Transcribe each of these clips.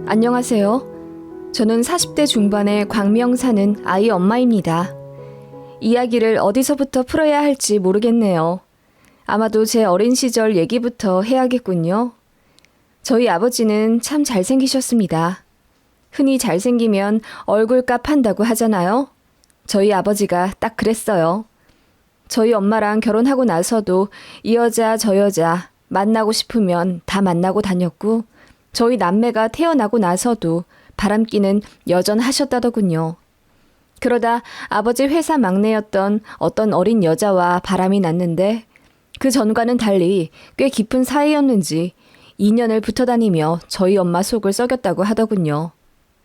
안녕하세요. 저는 40대 중반의 광명 사는 아이 엄마입니다. 이야기를 어디서부터 풀어야 할지 모르겠네요. 아마도 제 어린 시절 얘기부터 해야겠군요. 저희 아버지는 참 잘생기셨습니다. 흔히 잘생기면 얼굴값 한다고 하잖아요. 저희 아버지가 딱 그랬어요. 저희 엄마랑 결혼하고 나서도 이 여자 저 여자 만나고 싶으면 다 만나고 다녔고 저희 남매가 태어나고 나서도 바람기는 여전하셨다더군요. 그러다 아버지 회사 막내였던 어떤 어린 여자와 바람이 났는데 그 전과는 달리 꽤 깊은 사이였는지 2년을 붙어 다니며 저희 엄마 속을 썩였다고 하더군요.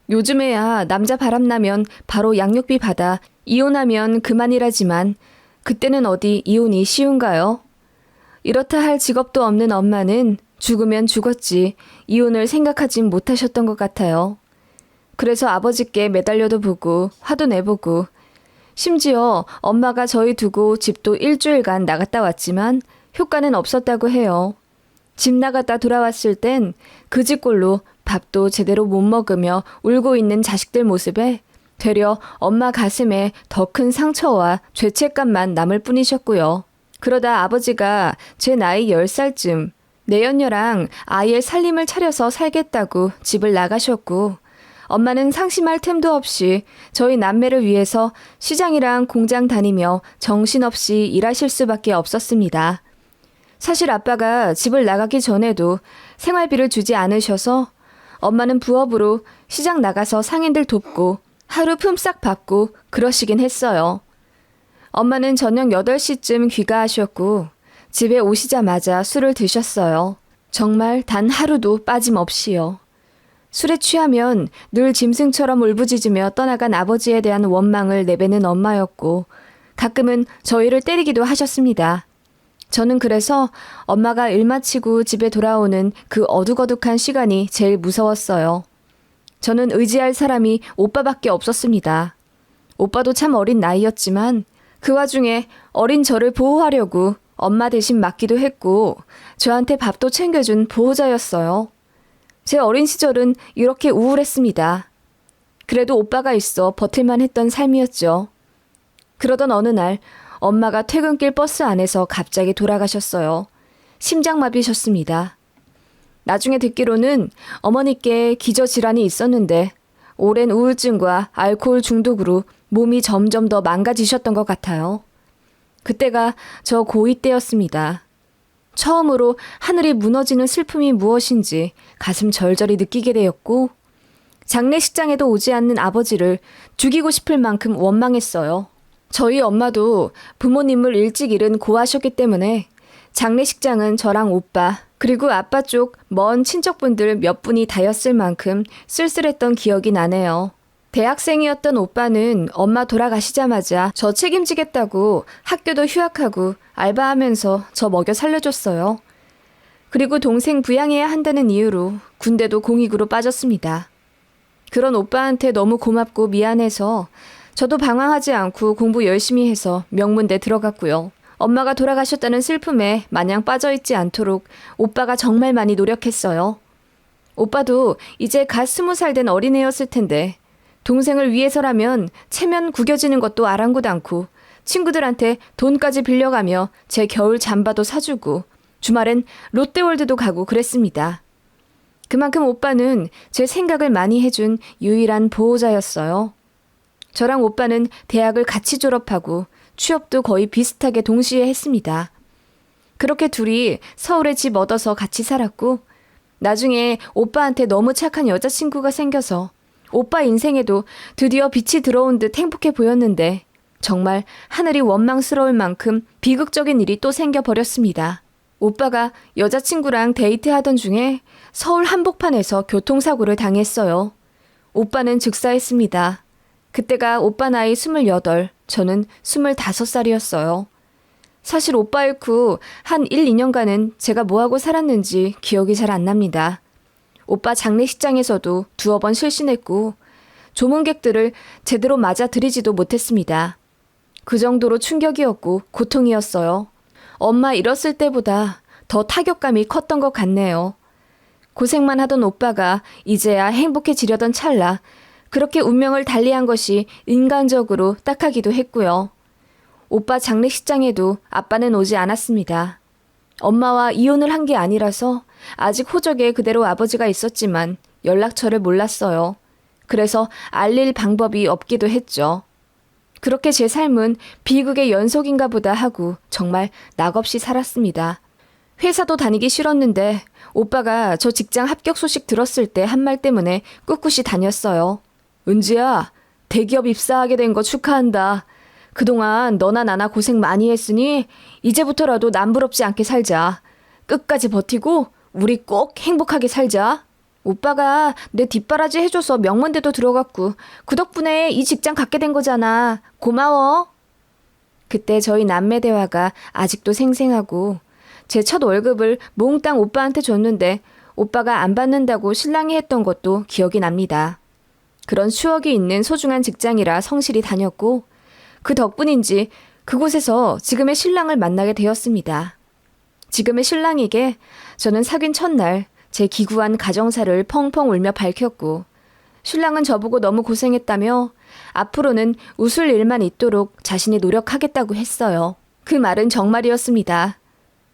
요즘에야 남자 바람나면 바로 양육비 받아 이혼하면 그만이라지만 그때는 어디 이혼이 쉬운가요? 이렇다 할 직업도 없는 엄마는 죽으면 죽었지 이혼을 생각하진 못하셨던 것 같아요. 그래서 아버지께 매달려도 보고 화도 내보고 심지어 엄마가 저희 두고 집도 일주일간 나갔다 왔지만 효과는 없었다고 해요. 집 나갔다 돌아왔을 땐 그 집 꼴로 밥도 제대로 못 먹으며 울고 있는 자식들 모습에 되려 엄마 가슴에 더 큰 상처와 죄책감만 남을 뿐이셨고요. 그러다 아버지가 제 나이 10살쯤 내연녀랑 아이의 살림을 차려서 살겠다고 집을 나가셨고 엄마는 상심할 틈도 없이 저희 남매를 위해서 시장이랑 공장 다니며 정신없이 일하실 수밖에 없었습니다. 사실 아빠가 집을 나가기 전에도 생활비를 주지 않으셔서 엄마는 부업으로 시장 나가서 상인들 돕고 하루 품삯 받고 그러시긴 했어요. 엄마는 저녁 8시쯤 귀가하셨고 집에 오시자마자 술을 드셨어요. 정말 단 하루도 빠짐없이요. 술에 취하면 늘 짐승처럼 울부짖으며 떠나간 아버지에 대한 원망을 내뱉는 엄마였고 가끔은 저희를 때리기도 하셨습니다. 저는 그래서 엄마가 일 마치고 집에 돌아오는 그 어둑어둑한 시간이 제일 무서웠어요. 저는 의지할 사람이 오빠밖에 없었습니다. 오빠도 참 어린 나이였지만 그 와중에 어린 저를 보호하려고 엄마 대신 맡기도 했고 저한테 밥도 챙겨준 보호자였어요. 제 어린 시절은 이렇게 우울했습니다. 그래도 오빠가 있어 버틸만 했던 삶이었죠. 그러던 어느 날 엄마가 퇴근길 버스 안에서 갑자기 돌아가셨어요. 심장마비셨습니다. 나중에 듣기로는 어머니께 기저질환이 있었는데 오랜 우울증과 알코올 중독으로 몸이 점점 더 망가지셨던 것 같아요. 그때가 저 고2 때였습니다. 처음으로 하늘이 무너지는 슬픔이 무엇인지 가슴 절절히 느끼게 되었고 장례식장에도 오지 않는 아버지를 죽이고 싶을 만큼 원망했어요. 저희 엄마도 부모님을 일찍 잃은 고아셨기 때문에 장례식장은 저랑 오빠 그리고 아빠 쪽 먼 친척분들 몇 분이 다였을 만큼 쓸쓸했던 기억이 나네요. 대학생이었던 오빠는 엄마 돌아가시자마자 저 책임지겠다고 학교도 휴학하고 알바하면서 저 먹여 살려줬어요. 그리고 동생 부양해야 한다는 이유로 군대도 공익으로 빠졌습니다. 그런 오빠한테 너무 고맙고 미안해서 저도 방황하지 않고 공부 열심히 해서 명문대 들어갔고요. 엄마가 돌아가셨다는 슬픔에 마냥 빠져있지 않도록 오빠가 정말 많이 노력했어요. 오빠도 이제 갓 20살 된 어린애였을 텐데 동생을 위해서라면 체면 구겨지는 것도 아랑곳 않고 친구들한테 돈까지 빌려가며 제 겨울 잠바도 사주고 주말엔 롯데월드도 가고 그랬습니다. 그만큼 오빠는 제 생각을 많이 해준 유일한 보호자였어요. 저랑 오빠는 대학을 같이 졸업하고 취업도 거의 비슷하게 동시에 했습니다. 그렇게 둘이 서울에 집 얻어서 같이 살았고 나중에 오빠한테 너무 착한 여자친구가 생겨서 오빠 인생에도 드디어 빛이 들어온 듯 행복해 보였는데 정말 하늘이 원망스러울 만큼 비극적인 일이 또 생겨버렸습니다. 오빠가 여자친구랑 데이트하던 중에 서울 한복판에서 교통사고를 당했어요. 오빠는 즉사했습니다. 그때가 오빠 나이 28, 저는 25살이었어요. 사실 오빠 잃고 한 1, 2년간은 제가 뭐하고 살았는지 기억이 잘 안 납니다. 오빠 장례식장에서도 두어 번 실신했고 조문객들을 제대로 맞아들이지도 못했습니다. 그 정도로 충격이었고 고통이었어요. 엄마 잃었을 때보다 더 타격감이 컸던 것 같네요. 고생만 하던 오빠가 이제야 행복해지려던 찰나 그렇게 운명을 달리한 것이 인간적으로 딱하기도 했고요. 오빠 장례식장에도 아빠는 오지 않았습니다. 엄마와 이혼을 한 게 아니라서 아직 호적에 그대로 아버지가 있었지만 연락처를 몰랐어요. 그래서 알릴 방법이 없기도 했죠. 그렇게 제 삶은 비극의 연속인가 보다 하고 정말 낙없이 살았습니다. 회사도 다니기 싫었는데 오빠가 저 직장 합격 소식 들었을 때 한 말 때문에 꿋꿋이 다녔어요. 은지야, 대기업 입사하게 된 거 축하한다. 그동안 너나 나나 고생 많이 했으니 이제부터라도 남부럽지 않게 살자. 끝까지 버티고 우리 꼭 행복하게 살자. 오빠가 내 뒷바라지 해줘서 명문대도 들어갔고 그 덕분에 이 직장 갖게 된 거잖아. 고마워. 그때 저희 남매 대화가 아직도 생생하고 제 첫 월급을 몽땅 오빠한테 줬는데 오빠가 안 받는다고 신랑이 했던 것도 기억이 납니다. 그런 추억이 있는 소중한 직장이라 성실히 다녔고 그 덕분인지 그곳에서 지금의 신랑을 만나게 되었습니다. 지금의 신랑에게 저는 사귄 첫날 제 기구한 가정사를 펑펑 울며 밝혔고 신랑은 저보고 너무 고생했다며 앞으로는 웃을 일만 있도록 자신이 노력하겠다고 했어요. 그 말은 정말이었습니다.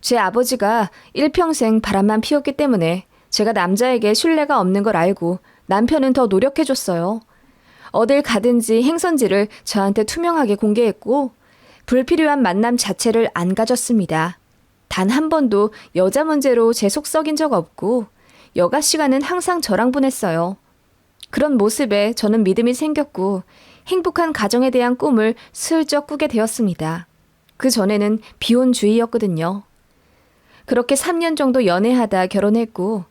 제 아버지가 일평생 바람만 피웠기 때문에 제가 남자에게 신뢰가 없는 걸 알고 남편은 더 노력해줬어요. 어딜 가든지 행선지를 저한테 투명하게 공개했고 불필요한 만남 자체를 안 가졌습니다. 단 한 번도 여자 문제로 제 속 썩인 적 없고 여가 시간은 항상 저랑 보냈어요. 그런 모습에 저는 믿음이 생겼고 행복한 가정에 대한 꿈을 슬쩍 꾸게 되었습니다. 그 전에는 비혼주의였거든요. 그렇게 3년 정도 연애하다 결혼했고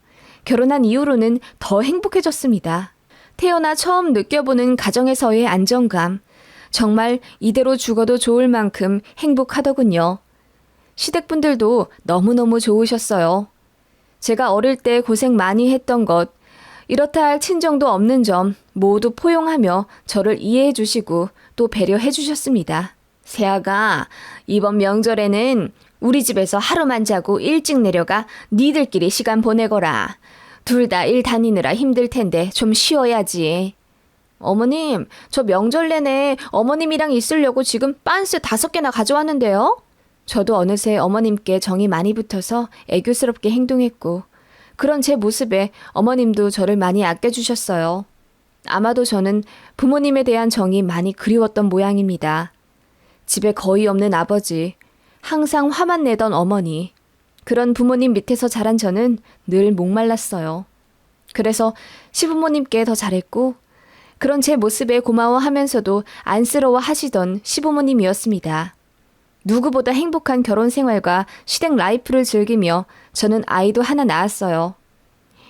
결혼한 이후로는 더 행복해졌습니다. 태어나 처음 느껴보는 가정에서의 안정감, 정말 이대로 죽어도 좋을 만큼 행복하더군요. 시댁분들도 너무너무 좋으셨어요. 제가 어릴 때 고생 많이 했던 것, 이렇다 할 친정도 없는 점 모두 포용하며 저를 이해해 주시고 또 배려해 주셨습니다. 세아가 이번 명절에는 우리 집에서 하루만 자고 일찍 내려가 니들끼리 시간 보내거라. 둘 다 일 다니느라 힘들 텐데 좀 쉬어야지. 어머님, 저 명절 내내 어머님이랑 있으려고 지금 빤스 5개나 가져왔는데요. 저도 어느새 어머님께 정이 많이 붙어서 애교스럽게 행동했고 그런 제 모습에 어머님도 저를 많이 아껴주셨어요. 아마도 저는 부모님에 대한 정이 많이 그리웠던 모양입니다. 집에 거의 없는 아버지, 항상 화만 내던 어머니, 그런 부모님 밑에서 자란 저는 늘 목말랐어요. 그래서 시부모님께 더 잘했고 그런 제 모습에 고마워하면서도 안쓰러워 하시던 시부모님이었습니다. 누구보다 행복한 결혼 생활과 시댁 라이프를 즐기며 저는 아이도 하나 낳았어요.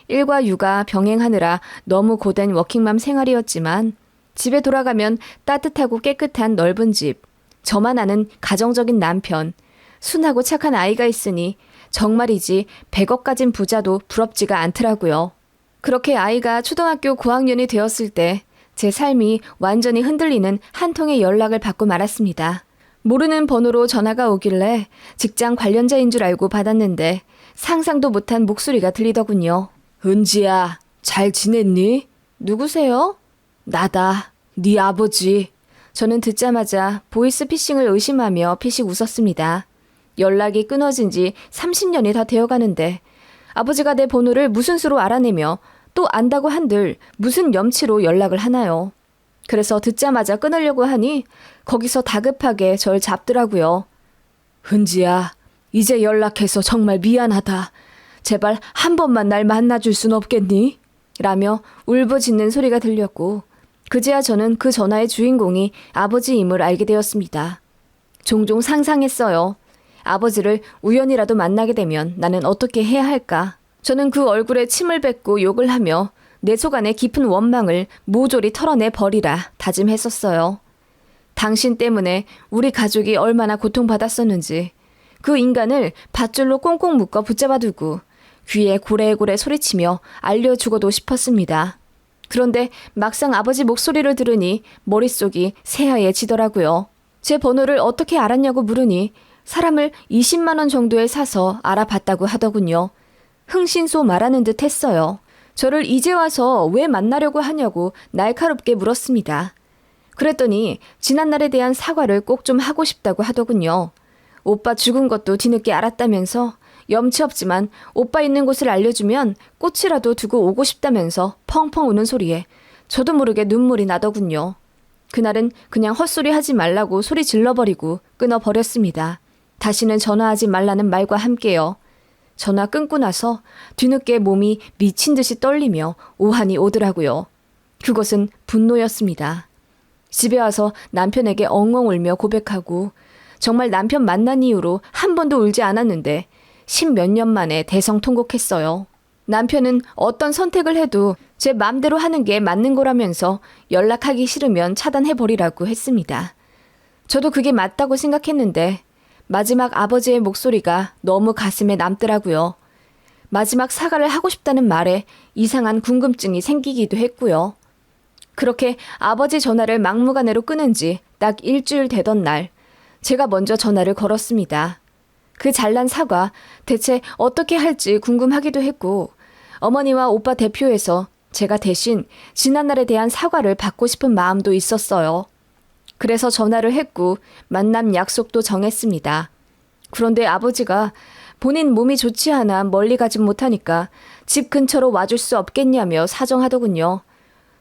일과 육아 병행하느라 너무 고된 워킹맘 생활이었지만 집에 돌아가면 따뜻하고 깨끗한 넓은 집, 저만 아는 가정적인 남편, 순하고 착한 아이가 있으니 정말이지 100억 가진 부자도 부럽지가 않더라고요. 그렇게 아이가 초등학교 고학년이 되었을 때 제 삶이 완전히 흔들리는 한 통의 연락을 받고 말았습니다. 모르는 번호로 전화가 오길래 직장 관련자인 줄 알고 받았는데 상상도 못한 목소리가 들리더군요. 은지야, 잘 지냈니? 누구세요? 나다, 네 아버지. 저는 듣자마자 보이스피싱을 의심하며 피식 웃었습니다. 연락이 끊어진 지 30년이 다 되어가는데 아버지가 내 번호를 무슨 수로 알아내며 또 안다고 한들 무슨 염치로 연락을 하나요? 그래서 듣자마자 끊으려고 하니 거기서 다급하게 절 잡더라고요. 은지야, 이제 연락해서 정말 미안하다. 제발 한 번만 날 만나줄 순 없겠니? 라며 울부짖는 소리가 들렸고 그제야 저는 그 전화의 주인공이 아버지임을 알게 되었습니다. 종종 상상했어요. 아버지를 우연이라도 만나게 되면 나는 어떻게 해야 할까? 저는 그 얼굴에 침을 뱉고 욕을 하며 내 속 안의 깊은 원망을 모조리 털어내 버리라 다짐했었어요. 당신 때문에 우리 가족이 얼마나 고통받았었는지 그 인간을 밧줄로 꽁꽁 묶어 붙잡아두고 귀에 고래고래 소리치며 알려주고도 싶었습니다. 그런데 막상 아버지 목소리를 들으니 머릿속이 새하얘지더라고요. 제 번호를 어떻게 알았냐고 물으니 사람을 20만 원 정도에 사서 알아봤다고 하더군요. 흥신소 말하는 듯 했어요. 저를 이제 와서 왜 만나려고 하냐고 날카롭게 물었습니다. 그랬더니 지난날에 대한 사과를 꼭 좀 하고 싶다고 하더군요. 오빠 죽은 것도 뒤늦게 알았다면서 염치 없지만 오빠 있는 곳을 알려주면 꽃이라도 두고 오고 싶다면서 펑펑 우는 소리에 저도 모르게 눈물이 나더군요. 그날은 그냥 헛소리 하지 말라고 소리 질러버리고 끊어버렸습니다. 다시는 전화하지 말라는 말과 함께요. 전화 끊고 나서 뒤늦게 몸이 미친 듯이 떨리며 오한이 오더라고요. 그것은 분노였습니다. 집에 와서 남편에게 엉엉 울며 고백하고 정말 남편 만난 이후로 한 번도 울지 않았는데 10몇 년 만에 대성통곡했어요. 남편은 어떤 선택을 해도 제 맘대로 하는 게 맞는 거라면서 연락하기 싫으면 차단해버리라고 했습니다. 저도 그게 맞다고 생각했는데 마지막 아버지의 목소리가 너무 가슴에 남더라고요. 마지막 사과를 하고 싶다는 말에 이상한 궁금증이 생기기도 했고요. 그렇게 아버지 전화를 막무가내로 끊은 지 딱 일주일 되던 날, 제가 먼저 전화를 걸었습니다. 그 잘난 사과 대체 어떻게 할지 궁금하기도 했고 어머니와 오빠 대표에서 제가 대신 지난날에 대한 사과를 받고 싶은 마음도 있었어요. 그래서 전화를 했고 만남 약속도 정했습니다. 그런데 아버지가 본인 몸이 좋지 않아 멀리 가진 못하니까 집 근처로 와줄 수 없겠냐며 사정하더군요.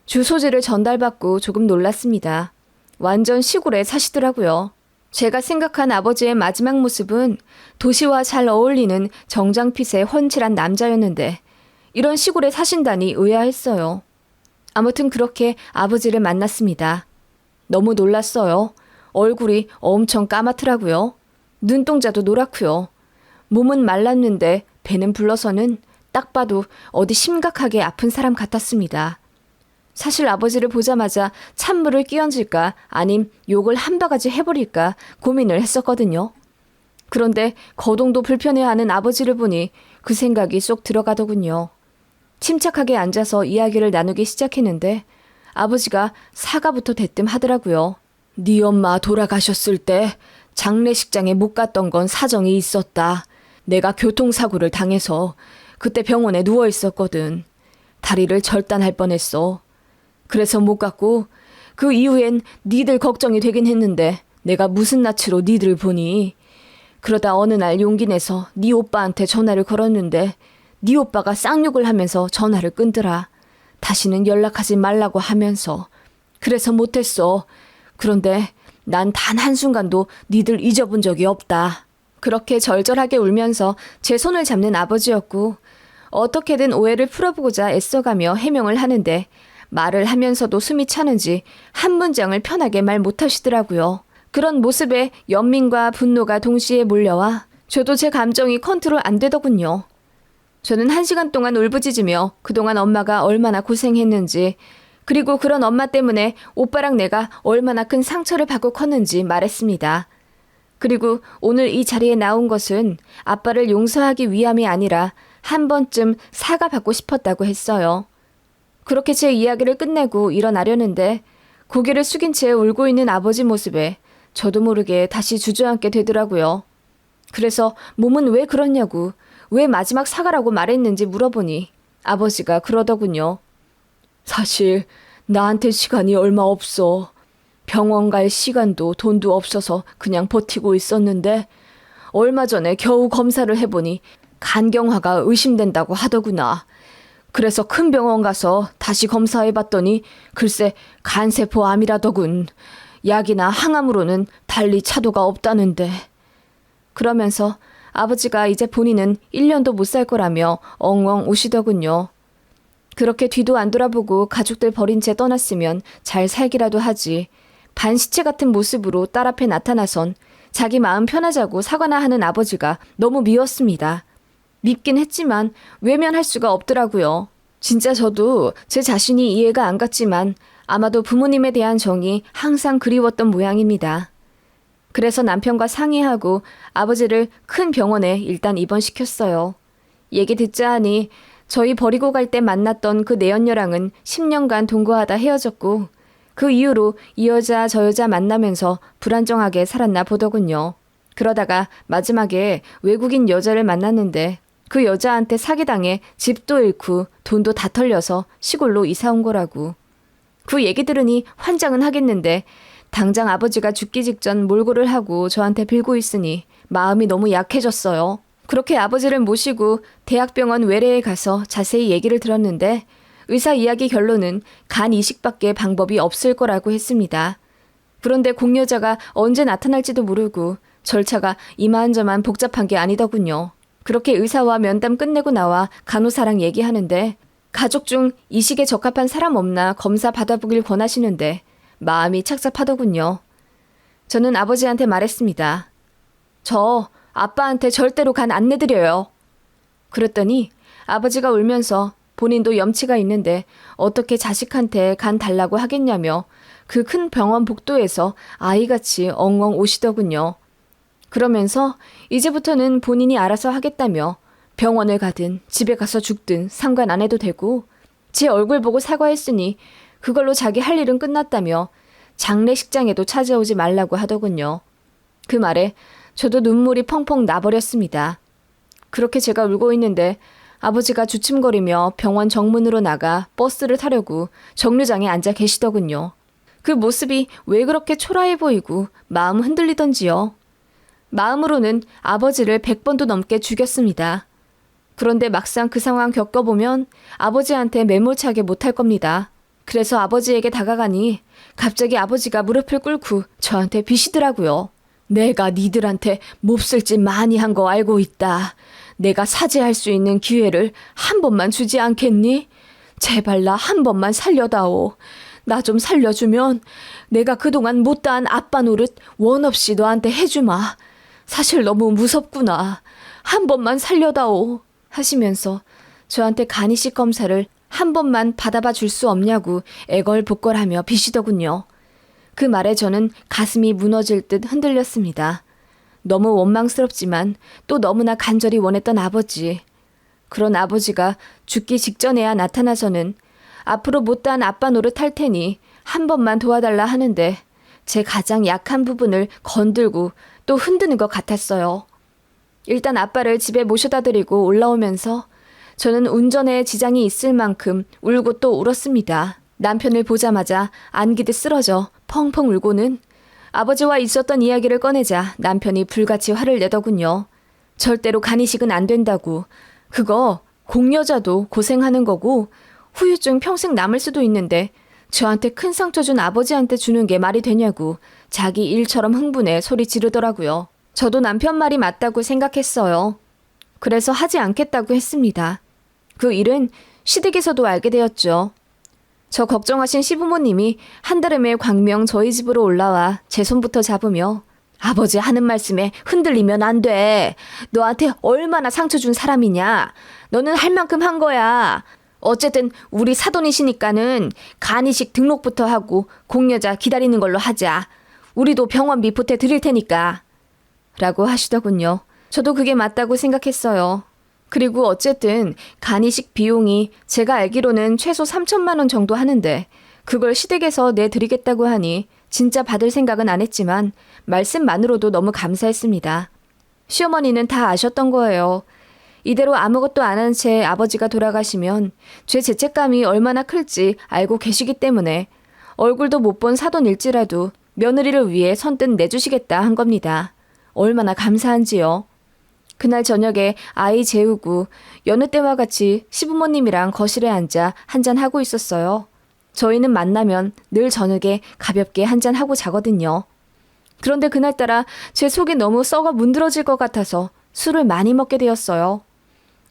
주소지를 전달받고 조금 놀랐습니다. 완전 시골에 사시더라고요. 제가 생각한 아버지의 마지막 모습은 도시와 잘 어울리는 정장핏의 훤칠한 남자였는데 이런 시골에 사신다니 의아했어요. 아무튼 그렇게 아버지를 만났습니다. 너무 놀랐어요. 얼굴이 엄청 까맣더라고요. 눈동자도 노랗고요. 몸은 말랐는데 배는 불러서는 딱 봐도 어디 심각하게 아픈 사람 같았습니다. 사실 아버지를 보자마자 찬물을 끼얹을까 아님 욕을 한 바가지 해버릴까 고민을 했었거든요. 그런데 거동도 불편해하는 아버지를 보니 그 생각이 쏙 들어가더군요. 침착하게 앉아서 이야기를 나누기 시작했는데 아버지가 사과부터 대뜸 하더라고요. 네 엄마 돌아가셨을 때 장례식장에 못 갔던 건 사정이 있었다. 내가 교통사고를 당해서 그때 병원에 누워 있었거든. 다리를 절단할 뻔했어. 그래서 못 갔고 그 이후엔 니들 걱정이 되긴 했는데 내가 무슨 낯으로 니들 보니. 그러다 어느 날 용기 내서 네 오빠한테 전화를 걸었는데 네 오빠가 쌍욕을 하면서 전화를 끊더라. 다시는 연락하지 말라고 하면서. 그래서 못했어. 그런데 난 단 한순간도 니들 잊어본 적이 없다. 그렇게 절절하게 울면서 제 손을 잡는 아버지였고 어떻게든 오해를 풀어보고자 애써가며 해명을 하는데 말을 하면서도 숨이 차는지 한 문장을 편하게 말 못하시더라고요. 그런 모습에 연민과 분노가 동시에 몰려와 저도 제 감정이 컨트롤 안 되더군요. 저는 1시간 동안 울부짖으며 그동안 엄마가 얼마나 고생했는지 그리고 그런 엄마 때문에 오빠랑 내가 얼마나 큰 상처를 받고 컸는지 말했습니다. 그리고 오늘 이 자리에 나온 것은 아빠를 용서하기 위함이 아니라 한 번쯤 사과받고 싶었다고 했어요. 그렇게 제 이야기를 끝내고 일어나려는데 고개를 숙인 채 울고 있는 아버지 모습에 저도 모르게 다시 주저앉게 되더라고요. 그래서 몸은 왜 그러냐고 왜 마지막 사과라고 말했는지 물어보니 아버지가 그러더군요. 사실 나한테 시간이 얼마 없어. 병원 갈 시간도 돈도 없어서 그냥 버티고 있었는데 얼마 전에 겨우 검사를 해보니 간경화가 의심된다고 하더구나. 그래서 큰 병원 가서 다시 검사해봤더니 글쎄 간세포암이라더군. 약이나 항암으로는 달리 차도가 없다는데. 그러면서 아버지가 이제 본인은 1년도 못 살 거라며 엉엉 우시더군요. 그렇게 뒤도 안 돌아보고 가족들 버린 채 떠났으면 잘 살기라도 하지. 반시체 같은 모습으로 딸 앞에 나타나선 자기 마음 편하자고 사과나 하는 아버지가 너무 미웠습니다. 밉긴 했지만 외면할 수가 없더라고요. 진짜 저도 제 자신이 이해가 안 갔지만 아마도 부모님에 대한 정이 항상 그리웠던 모양입니다. 그래서 남편과 상의하고 아버지를 큰 병원에 일단 입원시켰어요. 얘기 듣자 하니 저희 버리고 갈 때 만났던 그 내연녀랑은 10년간 동거하다 헤어졌고 그 이후로 이 여자 저 여자 만나면서 불안정하게 살았나 보더군요. 그러다가 마지막에 외국인 여자를 만났는데 그 여자한테 사기당해 집도 잃고 돈도 다 털려서 시골로 이사 온 거라고. 그 얘기 들으니 환장은 하겠는데 당장 아버지가 죽기 직전 몰골을 하고 저한테 빌고 있으니 마음이 너무 약해졌어요. 그렇게 아버지를 모시고 대학병원 외래에 가서 자세히 얘기를 들었는데 의사 이야기 결론은 간 이식밖에 방법이 없을 거라고 했습니다. 그런데 공여자가 언제 나타날지도 모르고 절차가 이만저만 복잡한 게 아니더군요. 그렇게 의사와 면담 끝내고 나와 간호사랑 얘기하는데 가족 중 이식에 적합한 사람 없나 검사 받아보길 권하시는데 마음이 착잡하더군요. 저는 아버지한테 말했습니다. 저 아빠한테 절대로 간 안 내드려요. 그랬더니 아버지가 울면서 본인도 염치가 있는데 어떻게 자식한테 간 달라고 하겠냐며 그 큰 병원 복도에서 아이같이 엉엉 우시더군요. 그러면서 이제부터는 본인이 알아서 하겠다며 병원을 가든 집에 가서 죽든 상관 안 해도 되고 제 얼굴 보고 사과했으니 그걸로 자기 할 일은 끝났다며 장례식장에도 찾아오지 말라고 하더군요. 그 말에 저도 눈물이 펑펑 나버렸습니다. 그렇게 제가 울고 있는데 아버지가 주춤거리며 병원 정문으로 나가 버스를 타려고 정류장에 앉아 계시더군요. 그 모습이 왜 그렇게 초라해 보이고 마음 흔들리던지요. 마음으로는 아버지를 100번도 넘게 죽였습니다. 그런데 막상 그 상황 겪어보면 아버지한테 매몰차게 못할 겁니다. 그래서 아버지에게 다가가니 갑자기 아버지가 무릎을 꿇고 저한테 비시더라고요. 내가 니들한테 몹쓸 짓 많이 한 거 알고 있다. 내가 사죄할 수 있는 기회를 한 번만 주지 않겠니? 제발 나 한 번만 살려다오. 나 좀 살려주면 내가 그동안 못다한 아빠 노릇 원 없이 너한테 해주마. 사실 너무 무섭구나. 한 번만 살려다오. 하시면서 저한테 간이식 검사를 한 번만 받아봐 줄 수 없냐고 애걸복걸하며 비시더군요. 그 말에 저는 가슴이 무너질 듯 흔들렸습니다. 너무 원망스럽지만 또 너무나 간절히 원했던 아버지. 그런 아버지가 죽기 직전에야 나타나서는 앞으로 못다한 아빠 노릇 할 테니 한 번만 도와달라 하는데 제 가장 약한 부분을 건들고 또 흔드는 것 같았어요. 일단 아빠를 집에 모셔다 드리고 올라오면서 저는 운전에 지장이 있을 만큼 울고 또 울었습니다. 남편을 보자마자 안기듯 쓰러져 펑펑 울고는 아버지와 있었던 이야기를 꺼내자 남편이 불같이 화를 내더군요. 절대로 간이식은 안 된다고. 그거 공여자도 고생하는 거고 후유증 평생 남을 수도 있는데 저한테 큰 상처 준 아버지한테 주는 게 말이 되냐고 자기 일처럼 흥분해 소리 지르더라고요. 저도 남편 말이 맞다고 생각했어요. 그래서 하지 않겠다고 했습니다. 그 일은 시댁에서도 알게 되었죠. 저 걱정하신 시부모님이 한달음에 광명 저희 집으로 올라와 제 손부터 잡으며 아버지 하는 말씀에 흔들리면 안 돼. 너한테 얼마나 상처 준 사람이냐. 너는 할 만큼 한 거야. 어쨌든 우리 사돈이시니까는 간이식 등록부터 하고 공여자 기다리는 걸로 하자. 우리도 병원비 보태 드릴 테니까. 라고 하시더군요. 저도 그게 맞다고 생각했어요. 그리고 어쨌든 간이식 비용이 제가 알기로는 최소 3천만 원 정도 하는데 그걸 시댁에서 내드리겠다고 하니 진짜 받을 생각은 안 했지만 말씀만으로도 너무 감사했습니다. 시어머니는 다 아셨던 거예요. 이대로 아무것도 안 한 채 아버지가 돌아가시면 제 죄책감이 얼마나 클지 알고 계시기 때문에 얼굴도 못 본 사돈일지라도 며느리를 위해 선뜻 내주시겠다 한 겁니다. 얼마나 감사한지요. 그날 저녁에 아이 재우고 여느 때와 같이 시부모님이랑 거실에 앉아 한잔하고 있었어요. 저희는 만나면 늘 저녁에 가볍게 한잔하고 자거든요. 그런데 그날따라 제 속이 너무 썩어 문드러질 것 같아서 술을 많이 먹게 되었어요.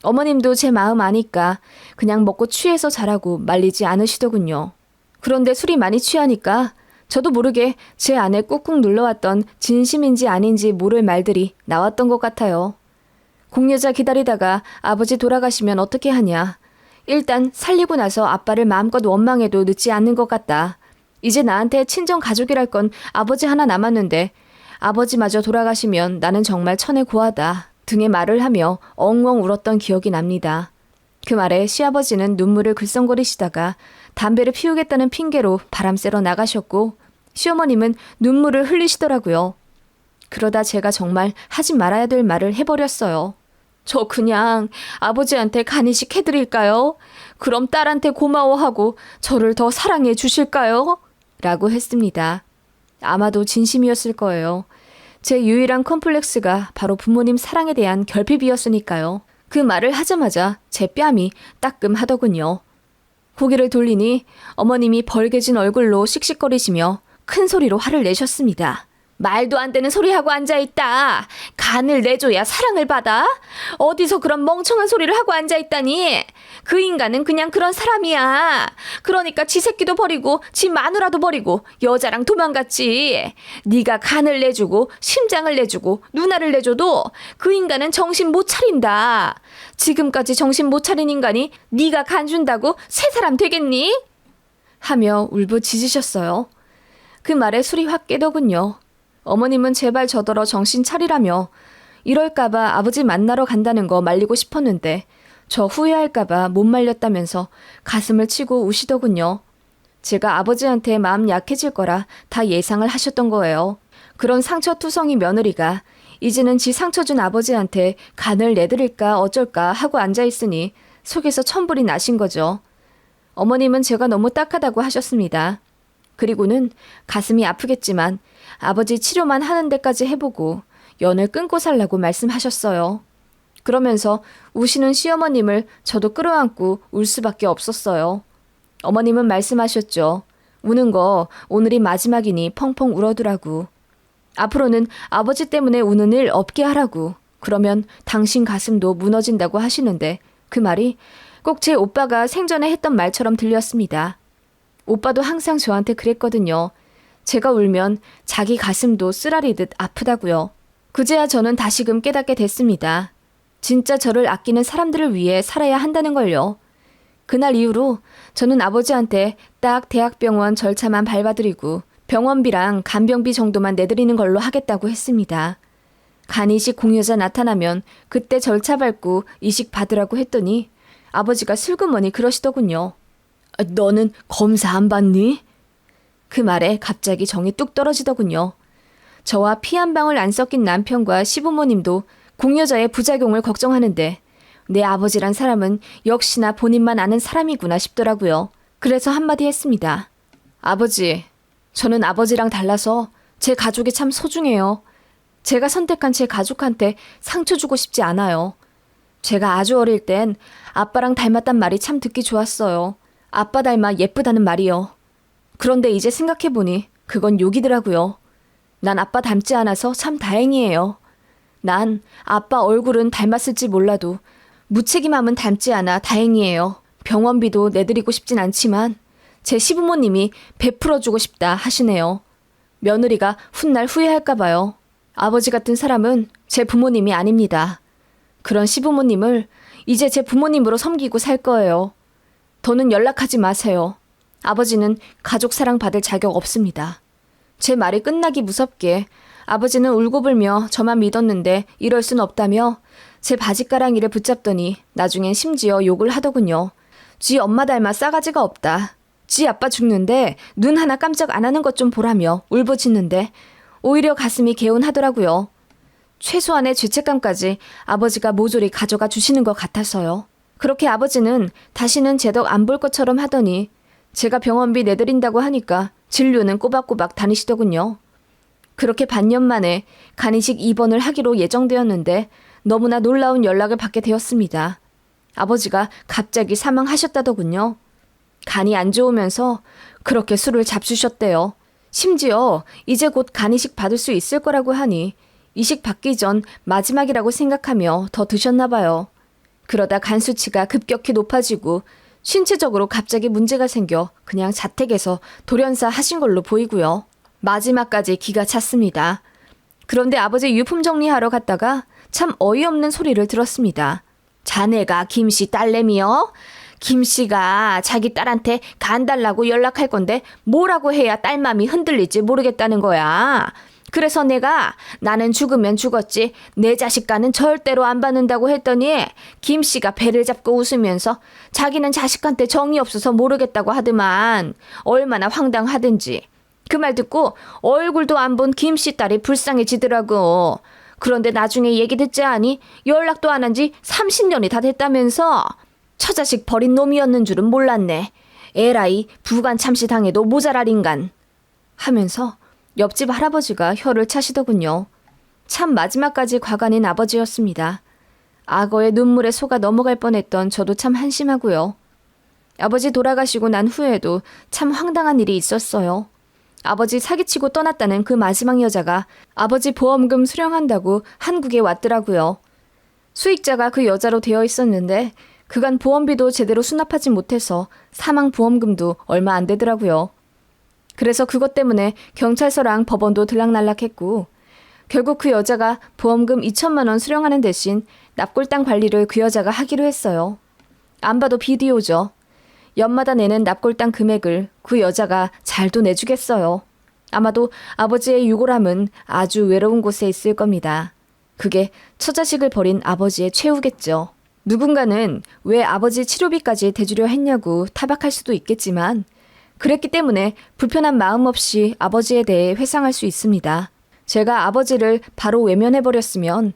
어머님도 제 마음 아니까 그냥 먹고 취해서 자라고 말리지 않으시더군요. 그런데 술이 많이 취하니까 저도 모르게 제 안에 꾹꾹 눌러왔던 진심인지 아닌지 모를 말들이 나왔던 것 같아요. 공여자 기다리다가 아버지 돌아가시면 어떻게 하냐. 일단 살리고 나서 아빠를 마음껏 원망해도 늦지 않는 것 같다. 이제 나한테 친정 가족이랄 건 아버지 하나 남았는데 아버지마저 돌아가시면 나는 정말 천에 고하다 등의 말을 하며 엉엉 울었던 기억이 납니다. 그 말에 시아버지는 눈물을 글썽거리시다가 담배를 피우겠다는 핑계로 바람 쐬러 나가셨고 시어머님은 눈물을 흘리시더라고요. 그러다 제가 정말 하지 말아야 될 말을 해버렸어요. 저 그냥 아버지한테 간이식 해드릴까요? 그럼 딸한테 고마워하고 저를 더 사랑해 주실까요? 라고 했습니다. 아마도 진심이었을 거예요. 제 유일한 컴플렉스가 바로 부모님 사랑에 대한 결핍이었으니까요. 그 말을 하자마자 제 뺨이 따끔하더군요. 고개를 돌리니 어머님이 벌개진 얼굴로 씩씩거리시며 큰 소리로 화를 내셨습니다. 말도 안 되는 소리하고 앉아있다. 간을 내줘야 사랑을 받아? 어디서 그런 멍청한 소리를 하고 앉아있다니? 그 인간은 그냥 그런 사람이야. 그러니까 지 새끼도 버리고 지 마누라도 버리고 여자랑 도망갔지. 네가 간을 내주고 심장을 내주고 누나를 내줘도 그 인간은 정신 못 차린다. 지금까지 정신 못 차린 인간이 네가 간 준다고 새 사람 되겠니? 하며 울부짖으셨어요. 그 말에 술이 확 깨더군요. 어머님은 제발 저더러 정신 차리라며 이럴까봐 아버지 만나러 간다는 거 말리고 싶었는데 저 후회할까봐 못 말렸다면서 가슴을 치고 우시더군요. 제가 아버지한테 마음 약해질 거라 다 예상을 하셨던 거예요. 그런 상처투성이 며느리가 이제는 지 상처 준 아버지한테 간을 내드릴까 어쩔까 하고 앉아있으니 속에서 천불이 나신 거죠. 어머님은 제가 너무 딱하다고 하셨습니다. 그리고는 가슴이 아프겠지만 아버지 치료만 하는 데까지 해보고 연을 끊고 살라고 말씀하셨어요. 그러면서 우시는 시어머님을 저도 끌어안고 울 수밖에 없었어요. 어머님은 말씀하셨죠. 우는 거 오늘이 마지막이니 펑펑 울어두라고. 앞으로는 아버지 때문에 우는 일 없게 하라고. 그러면 당신 가슴도 무너진다고 하시는데 그 말이 꼭 제 오빠가 생전에 했던 말처럼 들렸습니다. 오빠도 항상 저한테 그랬거든요. 제가 울면 자기 가슴도 쓰라리듯 아프다고요. 그제야 저는 다시금 깨닫게 됐습니다. 진짜 저를 아끼는 사람들을 위해 살아야 한다는 걸요. 그날 이후로 저는 아버지한테 딱 대학병원 절차만 밟아드리고 병원비랑 간병비 정도만 내드리는 걸로 하겠다고 했습니다. 간이식 공여자 나타나면 그때 절차 밟고 이식 받으라고 했더니 아버지가 슬그머니 그러시더군요. 너는 검사 안 받니? 그 말에 갑자기 정이 뚝 떨어지더군요. 저와 피 한 방울 안 섞인 남편과 시부모님도 공여자의 부작용을 걱정하는데 내 아버지란 사람은 역시나 본인만 아는 사람이구나 싶더라고요. 그래서 한마디 했습니다. 아버지, 저는 아버지랑 달라서 제 가족이 참 소중해요. 제가 선택한 제 가족한테 상처 주고 싶지 않아요. 제가 아주 어릴 땐 아빠랑 닮았단 말이 참 듣기 좋았어요. 아빠 닮아 예쁘다는 말이요. 그런데 이제 생각해보니 그건 욕이더라고요. 난 아빠 닮지 않아서 참 다행이에요. 난 아빠 얼굴은 닮았을지 몰라도 무책임함은 닮지 않아 다행이에요. 병원비도 내드리고 싶진 않지만 제 시부모님이 베풀어주고 싶다 하시네요. 며느리가 훗날 후회할까 봐요. 아버지 같은 사람은 제 부모님이 아닙니다. 그런 시부모님을 이제 제 부모님으로 섬기고 살 거예요. 더는 연락하지 마세요. 아버지는 가족 사랑 받을 자격 없습니다. 제 말이 끝나기 무섭게 아버지는 울고불며 저만 믿었는데 이럴 순 없다며 제 바지가랑이를 붙잡더니 나중엔 심지어 욕을 하더군요. 지 엄마 닮아 싸가지가 없다. 지 아빠 죽는데 눈 하나 깜짝 안 하는 것 좀 보라며 울부짖는데 오히려 가슴이 개운하더라고요. 최소한의 죄책감까지 아버지가 모조리 가져가 주시는 것 같아서요. 그렇게 아버지는 다시는 제 덕 안 볼 것처럼 하더니 제가 병원비 내드린다고 하니까 진료는 꼬박꼬박 다니시더군요. 그렇게 반년 만에 간이식 입원을 하기로 예정되었는데 너무나 놀라운 연락을 받게 되었습니다. 아버지가 갑자기 사망하셨다더군요. 간이 안 좋으면서 그렇게 술을 잡수셨대요. 심지어 이제 곧 간이식 받을 수 있을 거라고 하니 이식 받기 전 마지막이라고 생각하며 더 드셨나 봐요. 그러다 간 수치가 급격히 높아지고 신체적으로 갑자기 문제가 생겨 그냥 자택에서 돌연사 하신 걸로 보이고요. 마지막까지 기가 찼습니다. 그런데 아버지 유품 정리하러 갔다가 참 어이없는 소리를 들었습니다. 자네가 김씨 딸내미요? 김씨가 자기 딸한테 간 달라고 연락할 건데 뭐라고 해야 딸맘이 흔들릴지 모르겠다는 거야. 그래서 내가 나는 죽으면 죽었지 내 자식과는 절대로 안 받는다고 했더니 김씨가 배를 잡고 웃으면서 자기는 자식한테 정이 없어서 모르겠다고 하더만. 얼마나 황당하든지. 그 말 듣고 얼굴도 안 본 김씨 딸이 불쌍해지더라고. 그런데 나중에 얘기 듣지 않니? 연락도 안 한 지 30년이 다 됐다면서. 처자식 버린 놈이었는 줄은 몰랐네. 에라이 부관 참시 당해도 모자랄 인간. 하면서 옆집 할아버지가 혀를 차시더군요. 참 마지막까지 과간인 아버지였습니다. 악어의 눈물에 속아 넘어갈 뻔했던 저도 참 한심하고요. 아버지 돌아가시고 난 후에도 참 황당한 일이 있었어요. 아버지 사기치고 떠났다는 그 마지막 여자가 아버지 보험금 수령한다고 한국에 왔더라고요. 수익자가 그 여자로 되어 있었는데 그간 보험비도 제대로 수납하지 못해서 사망 보험금도 얼마 안 되더라고요. 그래서 그것 때문에 경찰서랑 법원도 들락날락했고 결국 그 여자가 보험금 2천만 원 수령하는 대신 납골당 관리를 그 여자가 하기로 했어요. 안 봐도 비디오죠. 연마다 내는 납골당 금액을 그 여자가 잘도 내주겠어요. 아마도 아버지의 유골함은 아주 외로운 곳에 있을 겁니다. 그게 처자식을 버린 아버지의 최후겠죠. 누군가는 왜 아버지 치료비까지 대주려 했냐고 타박할 수도 있겠지만 그랬기 때문에 불편한 마음 없이 아버지에 대해 회상할 수 있습니다. 제가 아버지를 바로 외면해버렸으면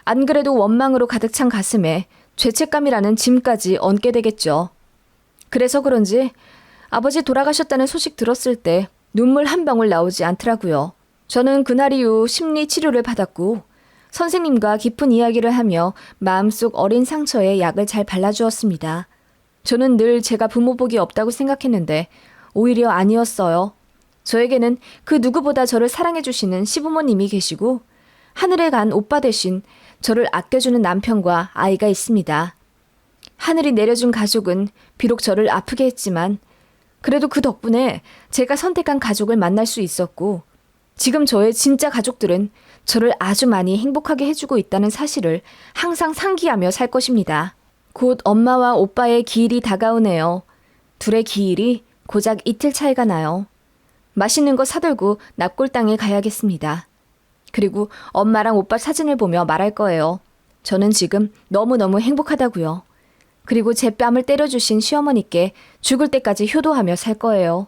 안 그래도 원망으로 가득 찬 가슴에 죄책감이라는 짐까지 얹게 되겠죠. 그래서 그런지 아버지 돌아가셨다는 소식 들었을 때 눈물 한 방울 나오지 않더라고요. 저는 그날 이후 심리 치료를 받았고 선생님과 깊은 이야기를 하며 마음속 어린 상처에 약을 잘 발라주었습니다. 저는 늘 제가 부모복이 없다고 생각했는데 오히려 아니었어요. 저에게는 그 누구보다 저를 사랑해주시는 시부모님이 계시고 하늘에 간 오빠 대신 저를 아껴주는 남편과 아이가 있습니다. 하늘이 내려준 가족은 비록 저를 아프게 했지만 그래도 그 덕분에 제가 선택한 가족을 만날 수 있었고 지금 저의 진짜 가족들은 저를 아주 많이 행복하게 해주고 있다는 사실을 항상 상기하며 살 것입니다. 곧 엄마와 오빠의 기일이 다가오네요. 둘의 기일이 고작 이틀 차이가 나요. 맛있는 거 사들고 납골당에 가야겠습니다. 그리고 엄마랑 오빠 사진을 보며 말할 거예요. 저는 지금 너무너무 행복하다고요. 그리고 제 뺨을 때려주신 시어머니께 죽을 때까지 효도하며 살 거예요.